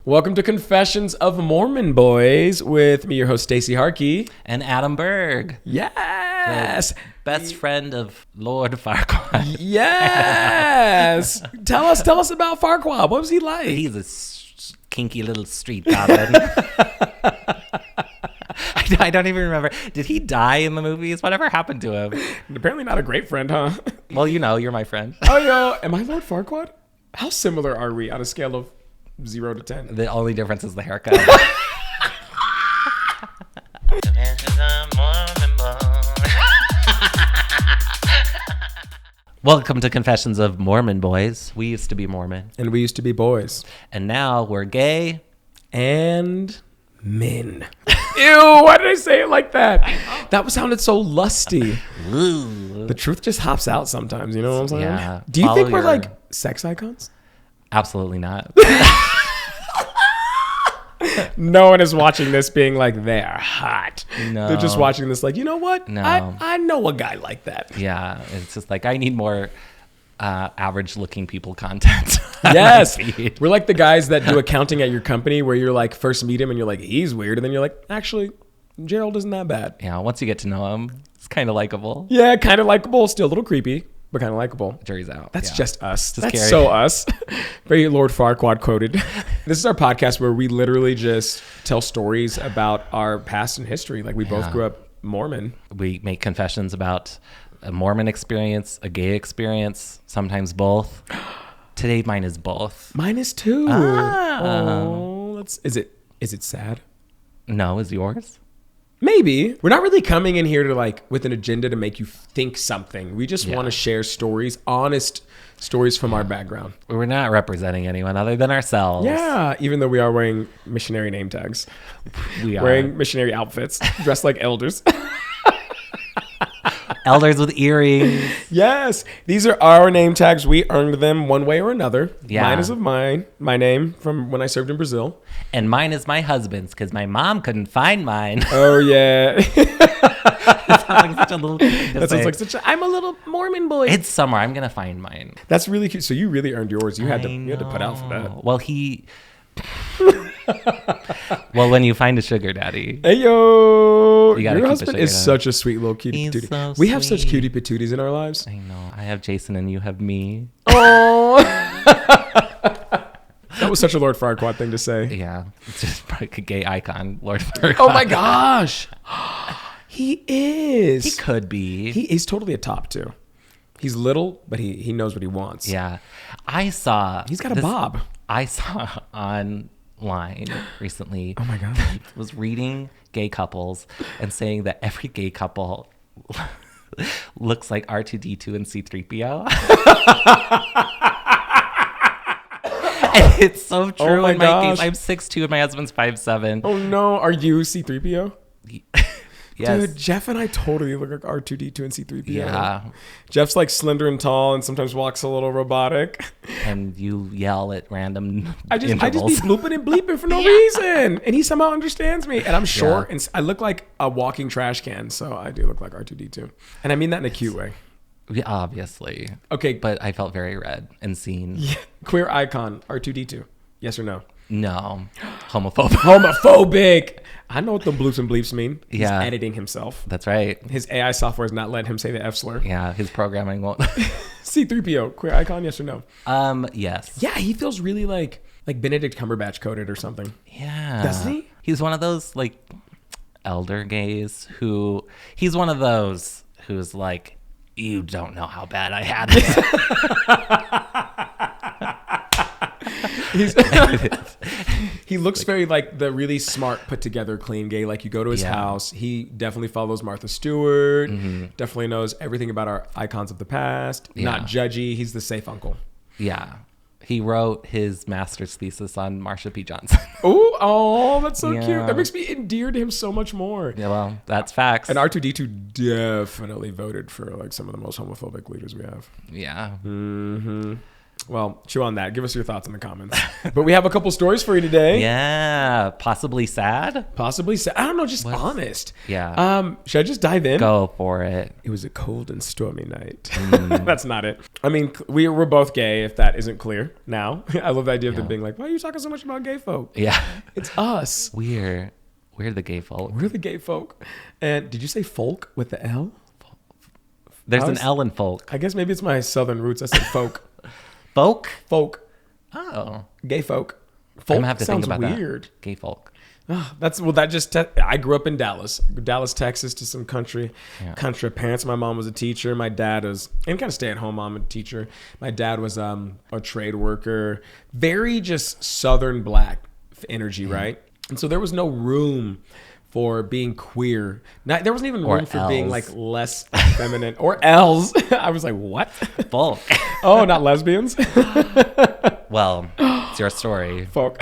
Welcome to Confessions of Mormon Boys with me, your host, Stacey Harkey. And Adam Berg. Yes. The best friend of Lord Farquaad. Yes. Tell us about Farquaad. What was he like? He's a kinky little street goblin. I don't even remember. Did he die in the movies? Whatever happened to him? Apparently not a great friend, huh? Well, you're my friend. Oh, yo. Am I Lord Farquaad? How similar are we on a scale of 0 to 10? The only difference is the haircut. Welcome to Confessions of Mormon Boys. We used to be Mormon. And we used to be boys. And now we're gay. And men. Ew, why did I say it like that? That sounded so lusty. Ooh. The truth just hops out sometimes, you know what I'm saying? Yeah. Do you think we're like sex icons? Absolutely not. No one is watching this being like, they're hot. No. They're just watching this like, you know what? No. I know a guy like that. Yeah, it's just like I need more average-looking people content. Yes. We're like the guys that do accounting at your company where you're like, first meet him and you're like, he's weird. And then you're like, actually, Gerald isn't that bad. Yeah, once you get to know him, it's kind of likable. Yeah, kind of likable. Still a little creepy, but kind of likable. Jury's out. That's yeah. just us. That's scary. so us. Very Lord Farquaad quoted. This is our podcast where we literally just tell stories about our past and history. Like we both grew up Mormon. We make confessions about a Mormon experience, a gay experience, sometimes both. Today, mine is both. Mine is too. Oh, is it sad? No, is yours? Maybe. We're not really coming in here to like with an agenda to make you think something. We just want to share stories, honest stories from our background. We're not representing anyone other than ourselves. Yeah, even though we are wearing missionary name tags. We are. Wearing missionary outfits, dressed like elders. Elders with earrings. Yes. These are our name tags. We earned them one way or another. Yeah. Mine is of my name from when I served in Brazil. And mine is my husband's because my mom couldn't find mine. Oh, yeah. That sounds like such a little thing to That sounds say. like I'm a little Mormon boy. It's summer. I'm going to find mine. That's really cute. So you really earned yours. You had to put out for that. Well, well, when you find a sugar daddy. Hey, yo. You gotta Your keep husband it is sugar such a sweet little cutie He's patootie. so We have such sweet. cutie patooties in our lives. I know. I have Jason and you have me. Oh. That was such a Lord Farquaad thing to say. Yeah. It's just like a gay icon, Lord Farquaad. Oh, my gosh. He is. He could be. He's totally a top, too. He's little, but he knows what he wants. Yeah. He's got a bob. I saw online recently. Oh, my God. Was reading gay couples and saying that every gay couple looks like R2D2 and C3PO. And it's so true. Oh my in my gosh. case. I'm 6'2" and my husband's 5'7". Oh, no. Are you C3PO? Yes. Dude, Jeff and I totally look like R2D2 and C3PO. Yeah. Jeff's like slender and tall and sometimes walks a little robotic. And you yell at random I just be intervals. blooping and bleeping for no reason. And he somehow understands me. And I'm short and I look like a walking trash can. So I do look like R2D2. And I mean that in a cute way. Yeah, obviously. Okay. But I felt very red and seen. Yeah. Queer icon, R2D2. Yes or no? No. Homophobic. Homophobic. I know what the bloops and bleeps mean. He's editing himself. That's right. His AI software is not letting him say the F slur. Yeah, his programming won't. C3PO, queer icon, yes or no? Yes. Yeah, he feels really like Benedict Cumberbatch coded or something. Yeah. Doesn't he? He's one of those like elder gays he's one of those who's like, you don't know how bad I had it. He looks very like the really smart, put together, clean gay. Like you go to his house, he definitely follows Martha Stewart. Definitely knows everything about our icons of the past. Not judgy. He's the safe uncle. Yeah. He wrote his master's thesis on Marsha P. Johnson. Oh, that's so cute. Yeah. That makes me endear to him so much more. Yeah, well, that's facts. And R2D2 definitely voted for like some of the most homophobic leaders we have. Yeah. Mm-hmm. Well, chew on that. Give us your thoughts in the comments. But we have a couple stories for you today. Yeah. Possibly sad? Possibly sad. I don't know, just honest. Yeah. Should I just dive in? Go for it. It was a cold and stormy night. That's not it. I mean, we're both gay, if that isn't clear now. I love the idea of them being like, why are you talking so much about gay folk? Yeah. It's us. We're the gay folk. We're the gay folk. And did you say folk with the L? There's an L in folk. I guess maybe it's my southern roots. I said folk. Folk? Folk. Oh. Gay folk. Folk I'm gonna have to sounds think about weird. That. Gay folk. I grew up in Dallas, Texas, to some country parents. My mom was a teacher. My dad was, and kind of stay-at-home mom and teacher. My dad was a trade worker. Very just Southern black energy, right? And so there was no room for being queer. There wasn't even room for being like less feminine or L's. I was like, what? Folk. Oh, not lesbians? Well, it's your story. Folk.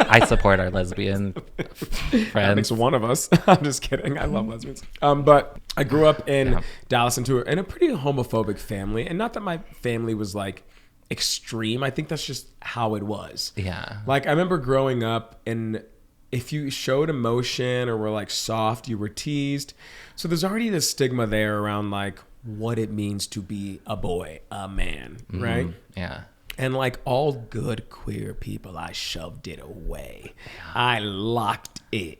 I support our lesbian friends. That makes one of us. I'm just kidding. I love lesbians. But I grew up in Dallas in a pretty homophobic family. And not that my family was like extreme. I think that's just how it was. Yeah. Like I remember growing up, and if you showed emotion or were like soft, you were teased. So there's already this stigma there around like what it means to be a boy, a man, right? Yeah. And like all good queer people, I shoved it away. I locked it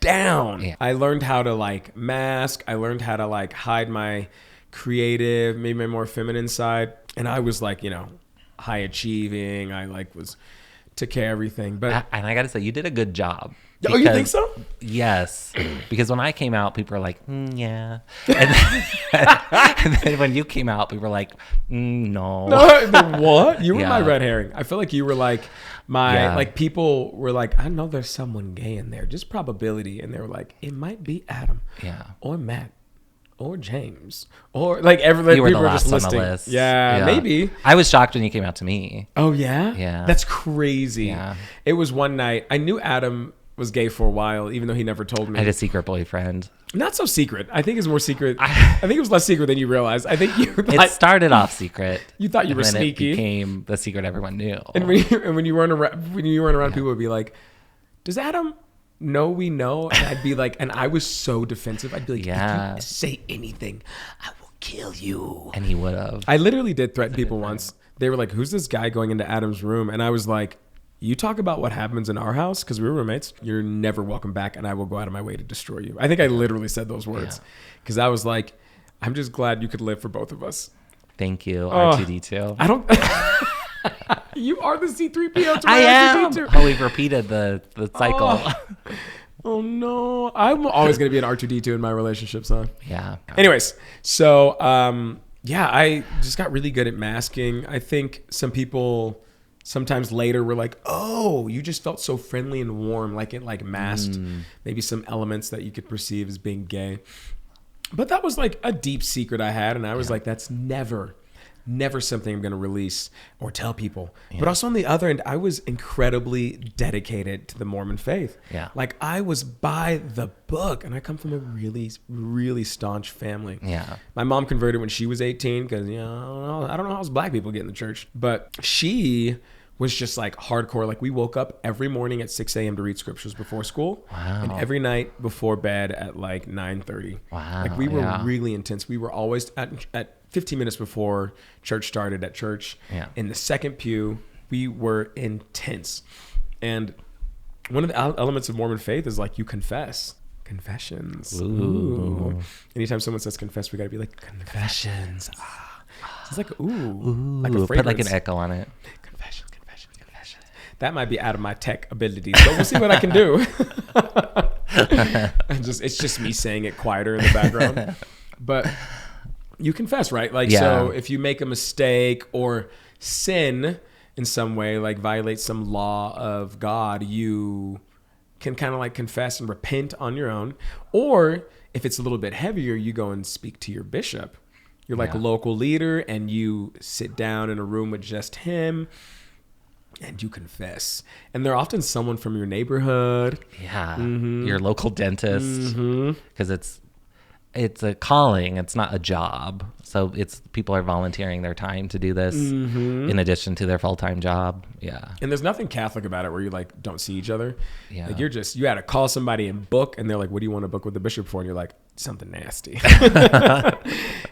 down. Yeah. I learned how to like mask. I learned how to like hide my creative, maybe my more feminine side. And I was like, high achieving. I like took care of everything. But and I got to say, you did a good job. Oh, you think so? Yes. Because when I came out, people were like, yeah. And then when you came out, people were like, no. No, what? You were my red herring. I feel like you were like like people were like, I know there's someone gay in there. Just probability. And they were like, it might be Adam. Yeah. Or Matt. Or James. Or like everybody. You were people the were just last on listing. the list. Yeah, maybe. I was shocked when you came out to me. Oh, yeah? Yeah. That's crazy. Yeah. It was one night. I knew Adam was gay for a while, even though he never told me. I had a secret boyfriend. Not so secret. I think it's more secret. I think it was less secret than you realized. I think it started off secret. You thought you were sneaky. It became the secret everyone knew. And when you weren't around, people would be like, "Does Adam know we know?" And I'd be like, and I was so defensive. I'd be like, "If you say anything, I will kill you." And he would have. I literally did threaten people once. They were like, "Who's this guy going into Adam's room?" And I was like, you talk about what happens in our house, because we were roommates, you're never welcome back, and I will go out of my way to destroy you. I think I literally said those words, because I was like, I'm just glad you could live for both of us. Thank you, R2D2. I don't... You are the C-3PO to my I am! R2D2. Oh, we've repeated the cycle. Oh, no. I'm always going to be an R2D2 in my relationships, huh? Yeah. Anyways, so, I just got really good at masking. I think some people... Sometimes later we're like, oh, you just felt so friendly and warm, like it like masked maybe some elements that you could perceive as being gay. But that was like a deep secret I had, and I was like, that's never something I'm going to release or tell people. Yeah. But also on the other end, I was incredibly dedicated to the Mormon faith. Yeah. Like I was by the book, and I come from a really, really staunch family. Yeah. My mom converted when she was 18 because, I don't know how else black people get in the church, but she was just like hardcore. Like we woke up every morning at 6 a.m. to read scriptures before school. Wow. And every night before bed at like 9:30. Wow. Like we were really intense. We were always at 15 minutes before church started at church. Yeah. In the second pew, we were intense. And one of the elements of Mormon faith is like you confess. Confessions. Ooh. Anytime someone says confess, we got to be like, confessions. It's like, ooh. Like a Put fragrance. like an echo on it. Confession. That might be out of my tech abilities, but we'll see what I can do. It's just me saying it quieter in the background. But you confess, right? Like, so if you make a mistake or sin in some way, like violate some law of God, you can kind of like confess and repent on your own. Or if it's a little bit heavier, you go and speak to your bishop. You're like a local leader, and you sit down in a room with just him. And you confess. And they're often someone from your neighborhood. Yeah. Your local dentist. Because it's a calling. It's not a job. So people are volunteering their time to do this in addition to their full-time job. Yeah. And there's nothing Catholic about it where you like don't see each other. Yeah. Like you had to call somebody and book, and they're like, what do you want to book with the bishop for? And you're like, something nasty.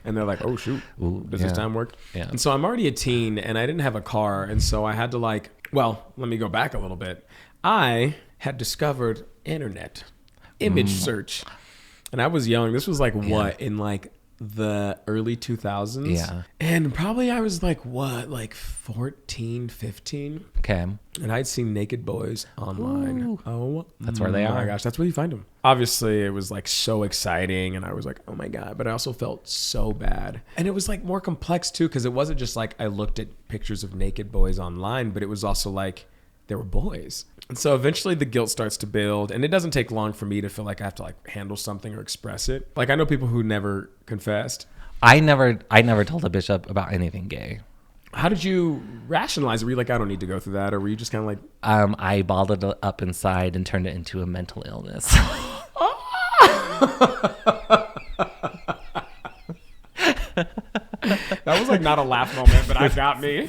And they're like, oh shoot, does this time work? Yeah. And so I'm already a teen and I didn't have a car. And so I had to let me go back a little bit. I had discovered internet image search. And I was young. This was in the early 2000s. Yeah. And probably I was 14, 15. Okay. And I'd seen naked boys online. Ooh. Oh, that's where they are. Oh my gosh, that's where you find them. Obviously, it was so exciting. And I was like, oh my God. But I also felt so bad. And it was more complex too, because it wasn't just I looked at pictures of naked boys online, but it was also there were boys. And so eventually the guilt starts to build, and it doesn't take long for me to feel like I have to handle something or express it. I know people who never confessed. I never told a bishop about anything gay. How did you rationalize it? Were you I don't need to go through that? Or were you just kind of I balled it up inside and turned it into a mental illness. That was not a laugh moment, but that got me.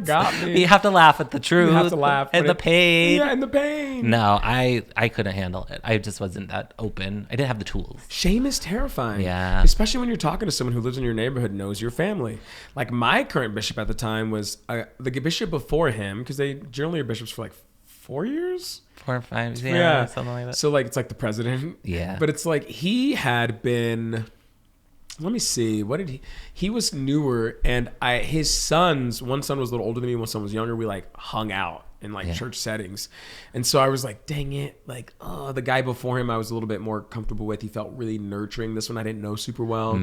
Got me. You have to laugh at the truth. You have to laugh. At the pain. Yeah, and the pain. No, I couldn't handle it. I just wasn't that open. I didn't have the tools. Shame is terrifying. Yeah. Especially when you're talking to someone who lives in your neighborhood, knows your family. My current bishop at the time was the bishop before him, because they generally are bishops for 4 years. 4 or 5, yeah, something like that. So it's the president. Yeah. But it's he had been... Let me see. What did he was newer, and his sons, one son was a little older than me, one son was younger. We hung out in church settings. And so I was dang it. The guy before him I was a little bit more comfortable with. He felt really nurturing. This one I didn't know super well,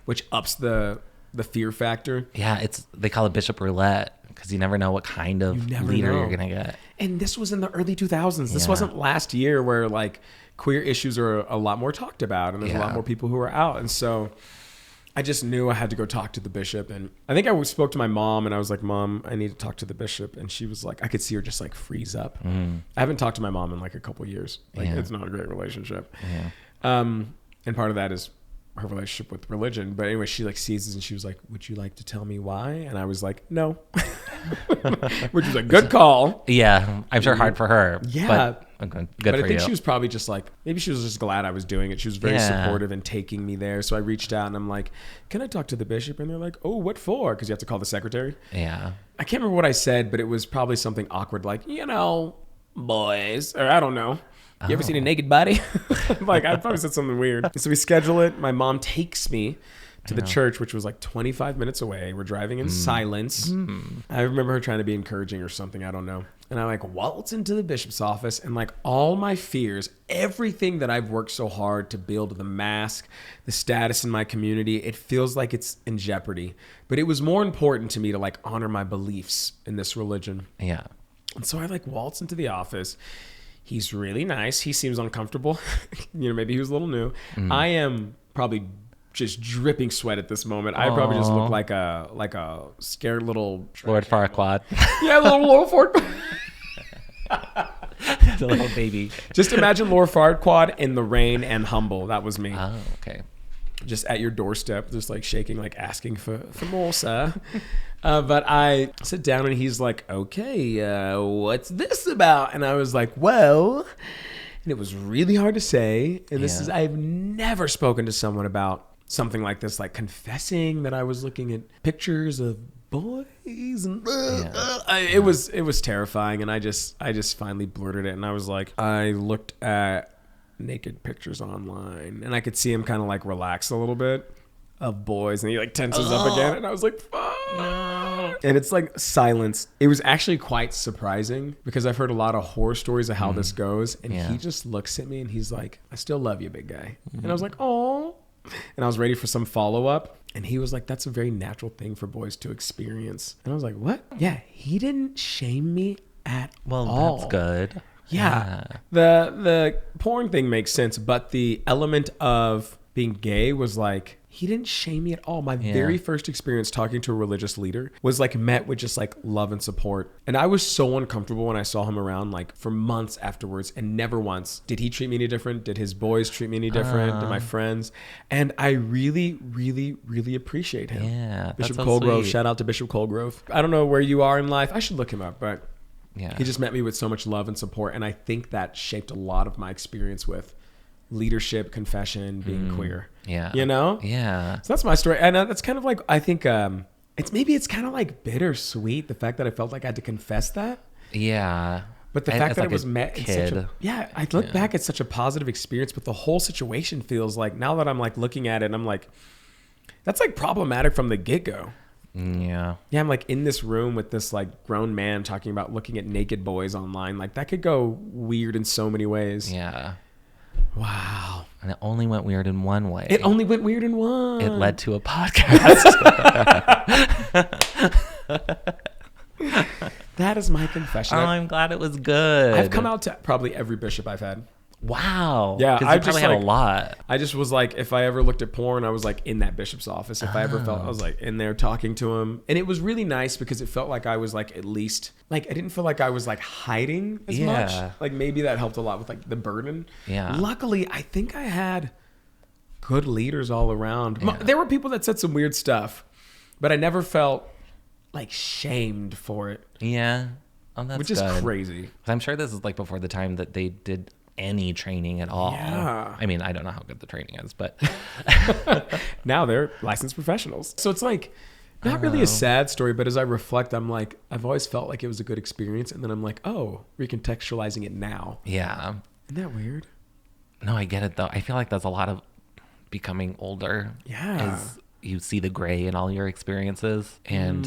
which ups the fear factor. Yeah, they call it bishop roulette, because you never know what kind of leader you're going to get. And this was in the early 2000s. This wasn't last year where queer issues are a lot more talked about, and there's a lot more people who are out. And so I just knew I had to go talk to the bishop. And I think I spoke to my mom, and I was like, Mom, I need to talk to the bishop. And she was I could see her just freeze up. I haven't talked to my mom in a couple of years. It's not a great relationship. Yeah. And part of that is her relationship with religion. But anyway, she sees this and she was like, would you like to tell me why? And I was like, no. Which was a good call. Yeah, I'm sure hard for her. Yeah. But good but for I think you. she was probably just maybe she was just glad I was doing it. She was very supportive in taking me there. So I reached out and I'm like, can I talk to the bishop? And they're like, oh, what for? Because you have to call the secretary. Yeah. I can't remember what I said, but it was probably something awkward boys, or I don't know. You ever seen a naked body? I probably said something weird. So we schedule it. My mom takes me to the church, which was 25 minutes away. We're driving in silence. I remember her trying to be encouraging or something. I don't know. And I waltz into the bishop's office, and all my fears, everything that I've worked so hard to build, the mask, the status in my community, it feels like it's in jeopardy. But it was more important to me to honor my beliefs in this religion. Yeah. And so I waltz into the office. He's really nice. He seems uncomfortable. Maybe he was a little new. I am probably just dripping sweat at this moment. I probably just look like a scared little Lord Farquaad. Yeah, little Lord Farquaad. The little baby. Just imagine Lord Farquaad in the rain and humble. That was me. Oh, okay. Just at your doorstep, just shaking, asking for more, sir. But I sit down and he's like, okay, what's this about? And I was like, well, and it was really hard to say. And I've never spoken to someone about something like this, confessing that I was looking at pictures of boys. And it was terrifying. And I just finally blurted it. And I was like, I looked at naked pictures online, and I could see him kind of relax a little bit of boys, and he tenses up again, and I was like, fuck. No. And it's silence. It was actually quite surprising, because I've heard a lot of horror stories of how this goes, and he just looks at me and he's like, I still love you, big guy. And I was like, oh. And I was ready for some follow-up, and he was like, that's a very natural thing for boys to experience. And I was like, what? Yeah, he didn't shame me at all. That's good. Yeah. The porn thing makes sense, but the element of being gay was he didn't shame me at all. My very first experience talking to a religious leader was like met with just like love and support. And I was so uncomfortable when I saw him around like for months afterwards, and never once did he treat me any different. Did his boys treat me any different? Did my friends? And I really, really, really appreciate him. Yeah, Bishop that's so Colgrove. sweet. Shout out to Bishop Colgrove. I don't know where you are in life. I should look him up, but Yeah. he just met me with so much love and support. And I think that shaped a lot of my experience with leadership, confession, being queer. Yeah. You know? Yeah. So that's my story. And that's kind of like, I think it's kind of like bittersweet, the fact that I felt like I had to confess that. Yeah. But the fact that like it was a met in kid. such a, I look back at such a positive experience, but the whole situation feels like, now that I'm like looking at it, I'm like, that's like problematic from the get-go. Yeah. Yeah, I'm like in this room with this like grown man talking about looking at naked boys online. Like that could go weird in so many ways. Yeah. Wow. And it only went weird in one way. It only went weird in one. It led to a podcast. That is my confession. Oh, I'm glad it was good. I've come out to probably every bishop I've had. Wow. Yeah, Because I you probably just, had like, a lot. I just was like, if I ever looked at porn, I was like in that bishop's office. If I ever felt, I was like in there talking to him. And it was really nice because it felt like I was like, at least, like I didn't feel like I was like hiding as much. Like maybe that helped a lot with like the burden. Yeah. Luckily, I think I had good leaders all around. Yeah. There were people that said some weird stuff, but I never felt like shamed for it, Yeah. Oh, that's which is good. crazy. 'Cause I'm sure this is like before the time that they did any training at all. Yeah. I mean, I don't know how good the training is, but Now they're licensed professionals. So it's like not really a sad story, but as I reflect, I'm like, I've always felt like it was a good experience. And then I'm like, oh, recontextualizing it now. yeah. Isn't that weird? No, I get it though. I feel like that's a lot of becoming older. Yeah. Is you see the gray in all your experiences, and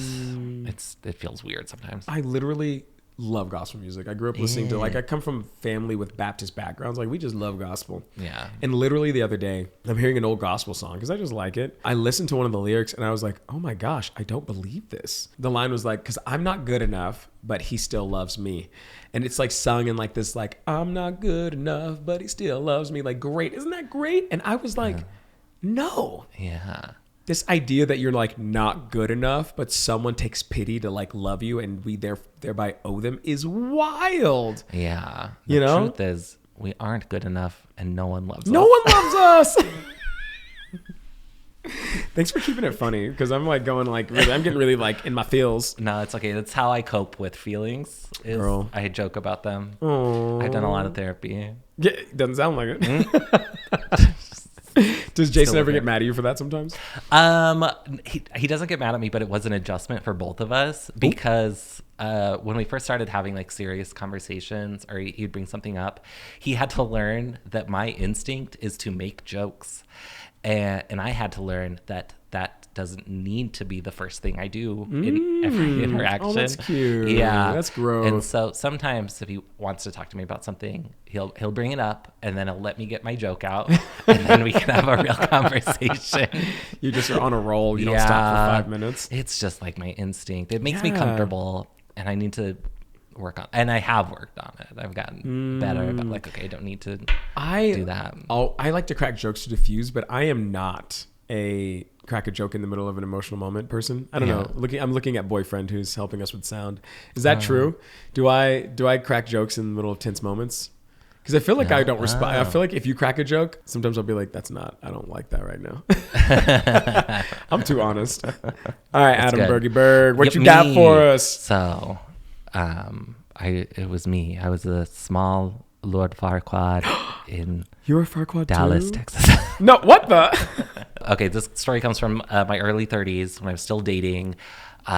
it feels weird sometimes. I literally love gospel music. I grew up listening to, like, I come from family with Baptist backgrounds. Like, we just love gospel. Yeah. And literally the other day, I'm hearing an old gospel song because I just like it. I listened to one of the lyrics and I was like, oh my gosh, I don't believe this. The line was like, because I'm not good enough, but he still loves me. And it's like sung in like this, like, I'm not good enough, but he still loves me. Like, great. Isn't that great? And I was like, no. Yeah. This idea that you're like not good enough, but someone takes pity to like love you and we thereby owe them is wild. Yeah. You know? The truth is, we aren't good enough and no one loves us. No one loves us. Thanks for keeping it funny because I'm like going like, really, I'm getting really like in my feels. No, it's okay. That's how I cope with feelings. Girl. I joke about them. Aww. I've done a lot of therapy. Yeah, doesn't sound like it. Does Jason ever get mad at you for that sometimes? He doesn't get mad at me, but it was an adjustment for both of us because when we first started having like serious conversations or he'd bring something up, he had to learn that my instinct is to make jokes. And I had to learn that doesn't need to be the first thing I do in every interaction. Oh, that's cute. Yeah. That's gross. And so sometimes if he wants to talk to me about something, he'll bring it up and then he'll let me get my joke out and then we can have a real conversation. You just are on a roll. You don't stop for 5 minutes. It's just like my instinct. It makes me comfortable and I need to work on, and I have worked on it. I've gotten better, but like, okay, I don't need to do that. I like to crack jokes to diffuse, but I am not a crack a joke in the middle of an emotional moment person. I don't know. I'm looking at Boyfriend who's helping us with sound. Is that true? Do I crack jokes in the middle of tense moments? Because I feel like I don't respond. I feel like if you crack a joke, sometimes I'll be like, I don't like that right now. I'm too honest. All right, Adam good. Bergie Berg, what you got for us? So, it was me. I was a small Lord Farquaad in You're a Farquaad Dallas, too? Texas. No, what the? Okay, this story comes from my early 30s when I was still dating. You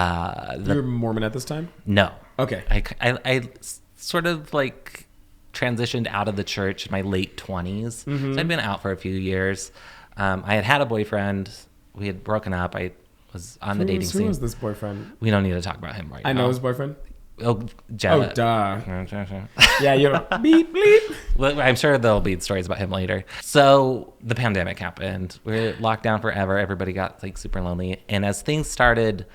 were Mormon at this time? No. Okay. I sort of like transitioned out of the church in my late 20s. So I'd been out for a few years. I had a boyfriend. We had broken up. I was on the dating scene. Who was this boyfriend? We don't need to talk about him right now. I know his boyfriend. Oh, Jetta. Oh, duh. Yeah, you know. Beep, bleep. Well, I'm sure there'll be stories about him later. So the pandemic happened. We were locked down forever. Everybody got like super lonely. And as things started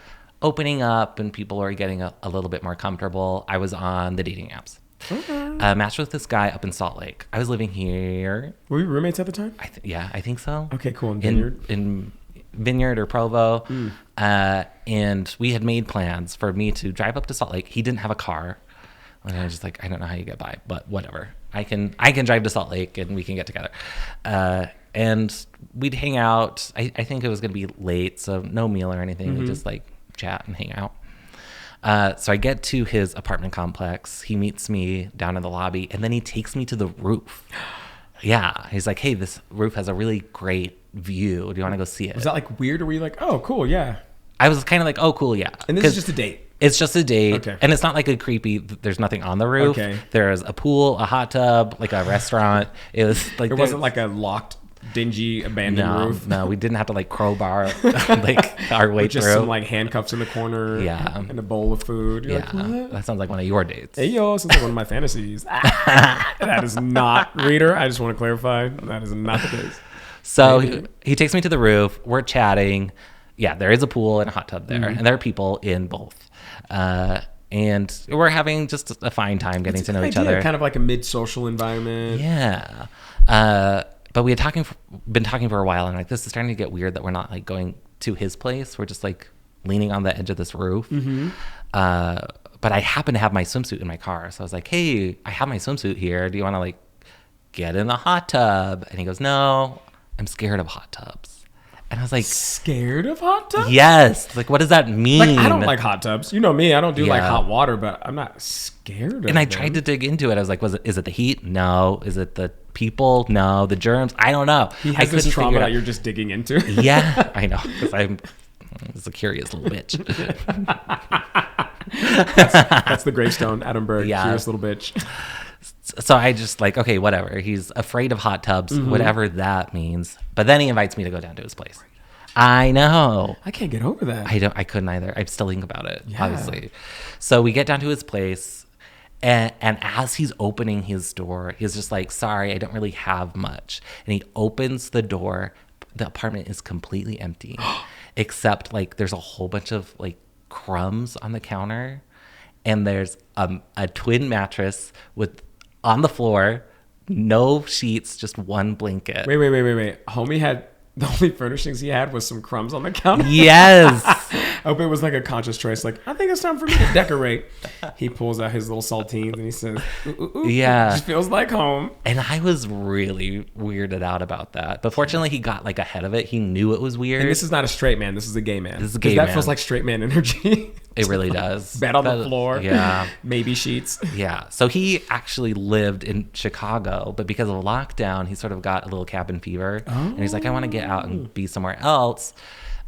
opening up and people were getting a little bit more comfortable, I was on the dating apps. Okay. Matched with this guy up in Salt Lake. I was living here. Were we roommates at the time? I think so. Okay, cool. In Vineyard? Vineyard or Provo. And we had made plans for me to drive up to Salt Lake. He didn't have a car. And I was just like, I don't know how you get by, but whatever. I can drive to Salt Lake and we can get together. And we'd hang out. I think it was going to be late, so no meal or anything. We just like chat and hang out. So I get to his apartment complex. He meets me down in the lobby, and then he takes me to the roof. Yeah. He's like, hey, this roof has a really great view. Do you want to go see it? Was that like weird, or were you like, oh, cool, yeah? I was kind of like, oh, cool, yeah. And this is just a date? It's just a date. Okay. And it's not like a creepy, there's nothing on the roof. Okay. There's a pool, a hot tub, like a restaurant. It was like... It wasn't like a locked, dingy, abandoned roof? No, we didn't have to like crowbar like our way just through. Some like handcuffs in the corner. Yeah. And a bowl of food. You're yeah. like, what? That sounds like one of your dates. Hey, yo, sounds like one of my fantasies. That is not, reader. I just want to clarify. That is not the case. So he takes me to the roof. We're chatting. Yeah, there is a pool and a hot tub there. And there are people in both. And we're having just a fine time getting to know each other. Kind of like a mid-social environment. Yeah. But we had been talking for a while, and like this is starting to get weird that we're not like going to his place. We're just like leaning on the edge of this roof. But I happen to have my swimsuit in my car. So I was like, hey, I have my swimsuit here. Do you want to like get in the hot tub? And he goes, no, I'm scared of hot tubs. And I was like, scared of hot tubs? Yes. Like, what does that mean? Like, I don't like hot tubs. You know me. I don't do like hot water, but I'm not scared of And I tried to dig into it. I was like, is it the heat? No. Is it the people? No. The germs? I don't know. He has this trauma that you're just digging into. Yeah, I know. Because I'm a curious little bitch. That's the gravestone, Adam Berg. Yeah. Curious little bitch. So I just like, okay, whatever. He's afraid of hot tubs, whatever that means. But then he invites me to go down to his place. I know. I can't get over that. I couldn't either. I still think about it, obviously. So we get down to his place, and as he's opening his door, he's just like, sorry, I don't really have much. And he opens the door. The apartment is completely empty, except like there's a whole bunch of like crumbs on the counter, and there's a twin mattress with on the floor, no sheets, just one blanket. Wait. Homie had, the only furnishings he had was some crumbs on the counter. Yes. I hope it was like a conscious choice. Like, I think it's time for me to decorate. He pulls out his little saltines and he says, ooh, yeah, just feels like home. And I was really weirded out about that. But fortunately, he got like ahead of it. He knew it was weird. And this is not a straight man. This is a gay man. This is a gay man. That feels like straight man energy. It really does. Bed on the floor. Yeah. Maybe sheets. Yeah. So he actually lived in Chicago, but because of lockdown, he sort of got a little cabin fever. Oh. And he's like, I want to get out and be somewhere else.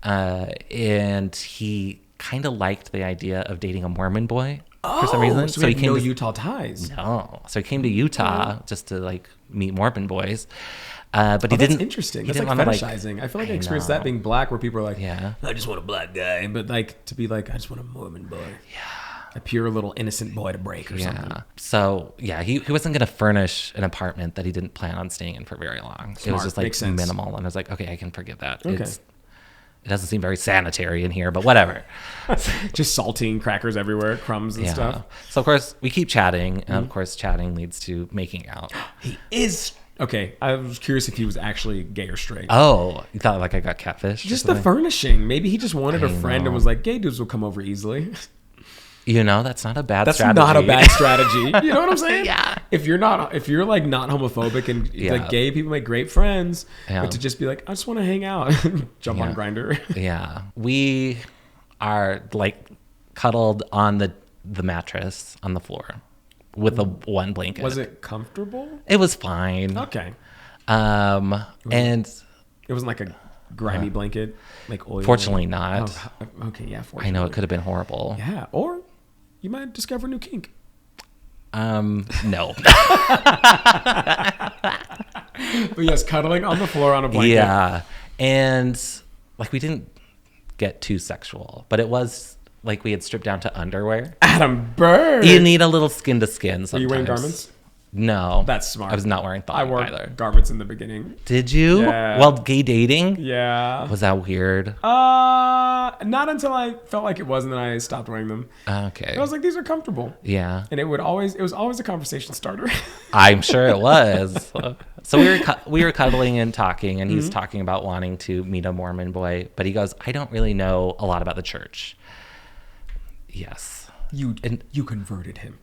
And he kind of liked the idea of dating a Mormon boy for some reason. So he came to Utah ties. No. So he came to Utah just to like meet Mormon boys. But he didn't. That's interesting. That's like fetishizing. I feel like I experienced that being black, where people are like, yeah, I just want a black guy. But like to be like, I just want a Mormon boy. Yeah. A pure little innocent boy to break or something. So yeah, he wasn't going to furnish an apartment that he didn't plan on staying in for very long. Smart. It was just like minimal. And I was like, okay, I can forget that. Okay. It doesn't seem very sanitary in here, but whatever. Just saltine crackers everywhere, crumbs and stuff. So of course we keep chatting, and of course chatting leads to making out. He is. Okay, I was curious if he was actually gay or straight. Oh, you thought like I got catfished? Just the furnishing. Maybe he just wanted a friend and was like, gay dudes will come over easily. You know, that's not a bad strategy. That's not a bad strategy. You know what I'm saying? Yeah. If you're like not homophobic and like gay people make great friends, but to just be like, I just want to hang out, jump on Grindr. Yeah. We are like cuddled on the mattress on the floor with a one blanket. Was it comfortable? It was fine. Okay. And it wasn't like a grimy blanket, like oil. Fortunately not. Oh, okay, yeah. Fortunately. I know it could have been horrible. Yeah, or you might discover a new kink. No. But yes, cuddling on the floor on a blanket. Yeah, and like we didn't get too sexual, but it was like we had stripped down to underwear. Adam Berg. You need a little skin to skin sometimes. Are you wearing garments? No. That's smart. I was not wearing thong I wore either. garments in the beginning. Did you? Yeah. Well, gay dating? Yeah. Was that weird? Not until I felt like it was, and then I stopped wearing them. Okay. I was like, these are comfortable. Yeah. And it was always a conversation starter. I'm sure it was. So we were cuddling and talking, and he's talking about wanting to meet a Mormon boy, but he goes, I don't really know a lot about the church. Yes. You converted him.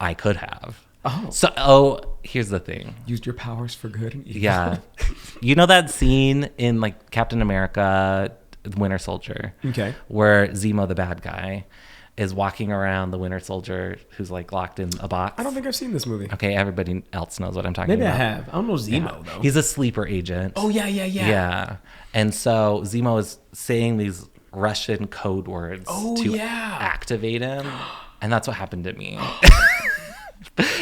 I could have. Oh. So, here's the thing. Used your powers for good and evil. Yeah. You know that scene in like Captain America, Winter Soldier? Okay. Where Zemo, the bad guy, is walking around the Winter Soldier who's like locked in a box. I don't think I've seen this movie. Okay, everybody else knows what I'm talking Maybe about. I have. I don't know Zemo, though. He's a sleeper agent. Oh, yeah. Yeah. And so Zemo is saying these Russian code words to activate him. And that's what happened to me.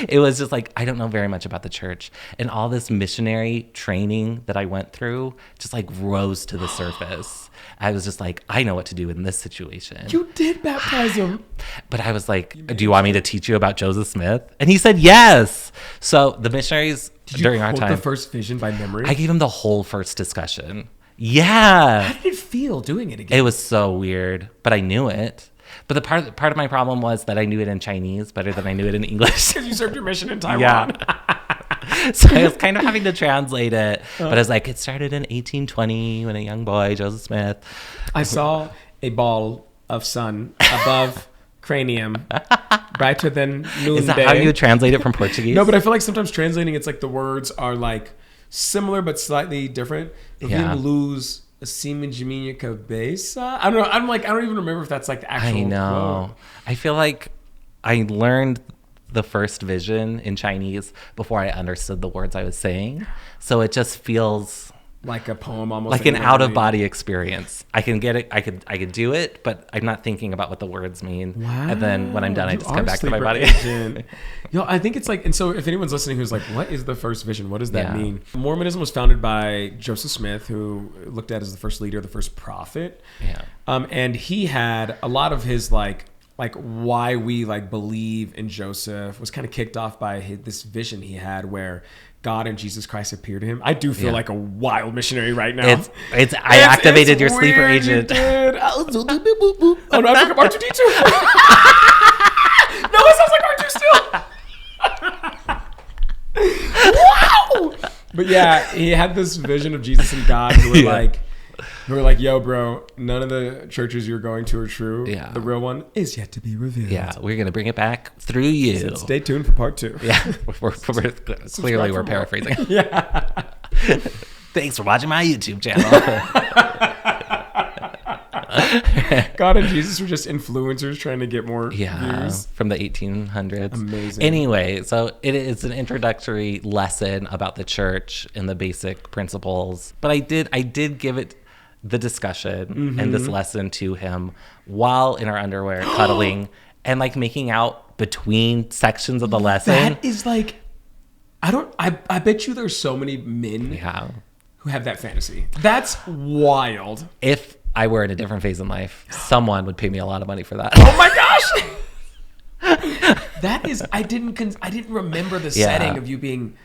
It was just like, I don't know very much about the church. And all this missionary training that I went through just like rose to the surface. I was just like, I know what to do in this situation. You did baptize him. But I was like, do you want me to teach you about Joseph Smith? And he said yes. So the missionaries during our time. The first vision by memory? I gave him the whole first discussion. Yeah. How did it feel doing it again? It was so weird, but I knew it. But the part of my problem was that I knew it in Chinese better than I knew it in English. Because you served your mission in Taiwan. Yeah. So I was kind of having to translate it. But I was like, it started in 1820 when a young boy, Joseph Smith. I saw a ball of sun above cranium, brighter than noonday. Is that how you would translate it from Portuguese? No, but I feel like sometimes translating, it's like the words are like similar but slightly different. Yeah. Lose acima de minha cabeça. I don't know. I'm like, I don't even remember if that's like the actual I know. quote. I feel like I learned the first vision in Chinese before I understood the words I was saying. So it just feels like a poem, almost like an out of body experience. I can get it. I could do it, but I'm not thinking about what the words mean. Wow. And then when I'm done, I just come back to my body. Yo, I think it's like, and so if anyone's listening who's like, what is the first vision? What does that Yeah. mean? Mormonism was founded by Joseph Smith, who looked at as the first leader, the first prophet. Yeah. And he had a lot of his like why we like believe in Joseph was kind of kicked off by this vision he had where God and Jesus Christ appeared to him. I do feel like a wild missionary right now. I activated your sleeper agent. Oh no, I pick up R2D2. No, it sounds like R2 still. Wow. But yeah, he had this vision of Jesus and God who were like, yo, bro, none of the churches you're going to are true. Yeah. The real one is yet to be revealed. Yeah, we're going to bring it back through you. So stay tuned for part 2. Yeah, clearly we're paraphrasing. Yeah. Thanks for watching my YouTube channel. God and Jesus were just influencers trying to get more views. From the 1800s. Amazing. Anyway, so it is an introductory lesson about the church and the basic principles. But I did give it the discussion and this lesson to him while in our underwear cuddling and like making out between sections of the lesson. That is like, I bet you there's so many men who have that fantasy. That's wild. If I were in a different phase in life, someone would pay me a lot of money for that. Oh my gosh. That is, I didn't remember the setting of you being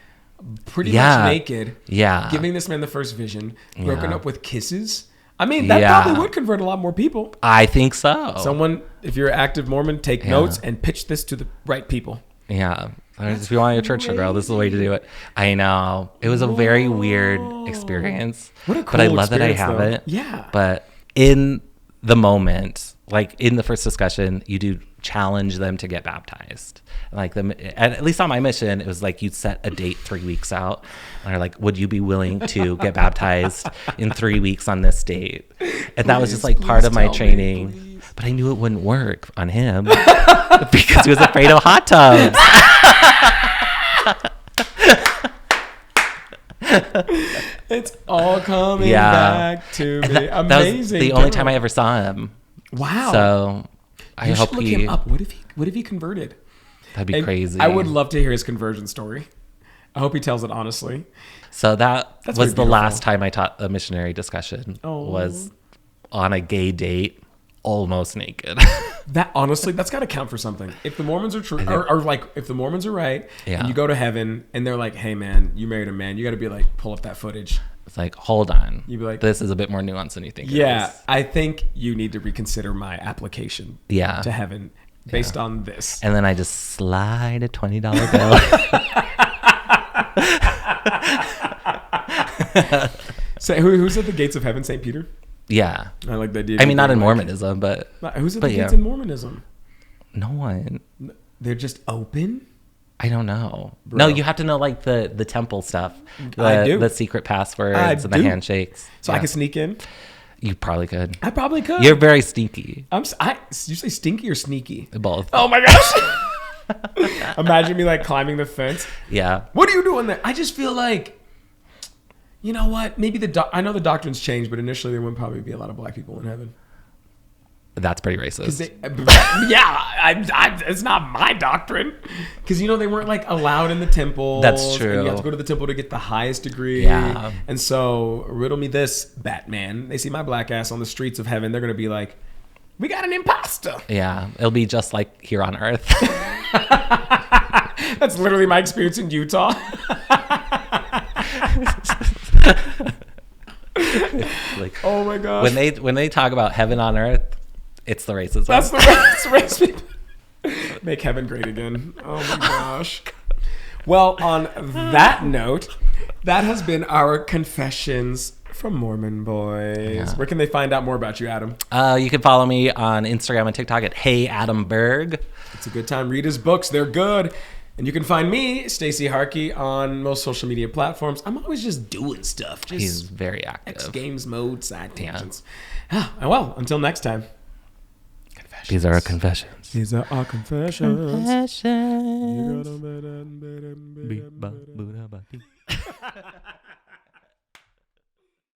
pretty much naked. Yeah. Giving this man the first vision, broken up with kisses. I mean, that probably would convert a lot more people. I think so. Someone, if you're an active Mormon, take notes and pitch this to the right people. Yeah. If you want your church to grow, this is the way to do it. I know. It was a very weird experience. What a cool But I love that I have it. Yeah. But in the moment, like in the first discussion, you do challenge them to get baptized. Like at least on my mission, it was like you'd set a date 3 weeks out. And they're like, would you be willing to get baptized in 3 weeks on this date? And that was just like part of my training. But I knew it wouldn't work on him because he was afraid of hot tubs. It's all coming back to me. Amazing. That was the only time I ever saw him. Wow. So I hope look him up. What if he converted? That'd be crazy. I would love to hear his conversion story. I hope he tells it honestly. So that's was the beautiful. last time I taught a missionary discussion was on a gay date. almost naked. That honestly, that's got to count for something. If the Mormons are true, or like if the Mormons are right, and you go to heaven and they're like, "Hey man, you married a man," you got to be like, pull up that footage. It's like, hold on. You'd be like, this is a bit more nuanced than you think. Yeah, it is. I think you need to reconsider my application. To heaven based on this. And then I just slide a $20 bill. So who's at the gates of heaven? St. Peter. Yeah, I like the idea. I mean, not in Mormonism, but who's at the gates in Mormonism? No one. They're just open. I don't know. Bro. No, you have to know like the temple stuff. I do. The secret passwords and the handshakes. So I can sneak in. You probably could. I probably could. You're very sneaky. You say stinky or sneaky? Both. Oh my gosh! Imagine me like climbing the fence. Yeah. What are you doing there? I just feel like, you know what? Maybe I know the doctrine's changed, but initially there wouldn't probably be a lot of black people in heaven. That's pretty racist. It's not my doctrine. Because, you know, they weren't like allowed in the temple. That's true. And you have to go to the temple to get the highest degree. Yeah. And so, riddle me this, Batman. They see my black ass on the streets of heaven. They're going to be like, we got an imposter. Yeah. It'll be just like here on Earth. That's literally my experience in Utah. Like, oh my gosh. When they talk about heaven on Earth, it's the racism. That's the race people. Make heaven great again. Oh my gosh. Well, on that note, that has been our confessions from Mormon Boys. Yeah. Where can they find out more about you, Adam? You can follow me on Instagram and TikTok at Hey Adam Berg. It's a good time. Read his books. They're good. And you can find me, Stacey Harkey, on most social media platforms. I'm always just doing stuff. He's very active. X Games mode, side tangents. Yeah. Well, until next time. These are our confessions. These are our confessions. Confessions.